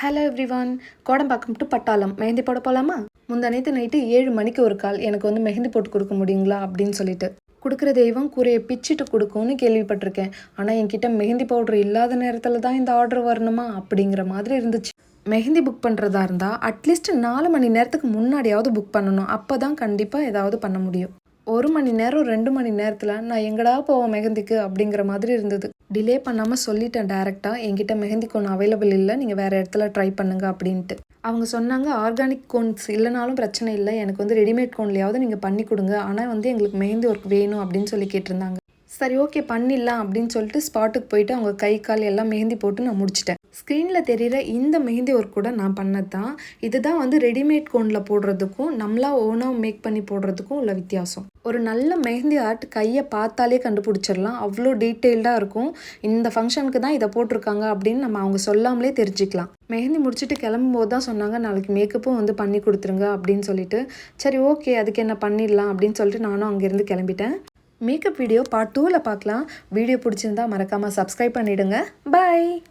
Hello everyone, Kodambakkam to பட்டாளம் மெஹந்தி போட போகலாமா? முந்தானேத்து நைட்டு 7 மணிக்கு ஒரு கால் எனக்கு வந்து மெஹந்தி போட்டு கொடுக்க முடியுங்களா அப்படின்னு சொல்லிட்டு. கொடுக்குற தெய்வம் கூரையை பிச்சுட்டு கொடுக்கும்னு கேள்விப்பட்டிருக்கேன். ஆனால் என்கிட்ட மெஹந்தி பவுடர் இல்லாத நேரத்தில் தான் இந்த ஆர்டர் வரணுமா அப்படிங்கிற மாதிரி இருந்துச்சு. மெஹந்தி புக் பண்ணுறதா இருந்தால் அட்லீஸ்ட் 4 மணி நேரத்துக்கு முன்னாடியாவது புக் பண்ணணும். அப்போ தான் கண்டிப்பாக ஏதாவது பண்ண முடியும். 1 மணி நேரம் 2 மணி நேரத்தில் நான் எங்கடா போவேன் மெஹந்திக்கு அப்படிங்கிற மாதிரி இருந்தது. டிலே பண்ணாமல் சொல்லிட்டேன் டேரெக்டாக, என்கிட்ட மெஹந்தி கோன் அவைலபிள் இல்லை, நீங்கள் வேறு இடத்துல ட்ரை பண்ணுங்க அப்படின்ட்டு. அவங்க சொன்னாங்க ஆர்கானிக் கோன்ஸ் இல்லைனாலும் பிரச்சனை இல்லை, எனக்கு வந்து ரெடிமேட் கோன்லையாவது நீங்கள் பண்ணி கொடுங்க, ஆனால் வந்து எங்களுக்கு மெஹந்தி ஒர்க் வேணும் அப்படின்னு சொல்லி கேட்டிருந்தாங்க. சரி ஓகே பண்ணிடலாம் அப்படின்னு சொல்லிட்டு ஸ்பாட்டுக்கு போயிட்டு அவங்க கை கால் எல்லாம் மெஹந்தி போட்டு நான் முடிச்சிட்டேன். ஸ்க்ரீனில் தெரிகிற இந்த மெஹந்தி ஒர்க் கூட நான் பண்ணது தான். இதுதான் வந்து ரெடிமேட் கோனில் போடுறதுக்கும் நம்மளா ஓனாக மேக் பண்ணி போடுறதுக்கும் உள்ள வித்தியாசம். ஒரு நல்ல மெஹந்தி ஆர்ட் கையை பார்த்தாலே கண்டுபிடிச்சிடலாம், அவ்வளோ டீட்டெயில்டாக இருக்கும். இந்த ஃபங்க்ஷனுக்கு தான் இதை போட்டிருக்காங்க அப்படின்னு நம்ம அவங்க சொல்லாமலே தெரிஞ்சுக்கலாம். மெஹந்தி முடிச்சுட்டு கிளம்பும்போது தான் சொன்னாங்க நாளைக்கு மேக்கப்பும் வந்து பண்ணி கொடுத்துருங்க அப்படின்னு சொல்லிட்டு. சரி ஓகே அதுக்கு என்ன பண்ணிடலாம் அப்படின்னு சொல்லிட்டு நானும் அங்கேருந்து கிளம்பிட்டேன். மேக்கப் வீடியோ பார்ட் 2ல் பார்க்கலாம். வீடியோ பிடிச்சிருந்தா மறக்காமல் சப்ஸ்கிரைப் பண்ணிவிடுங்க. பாய்.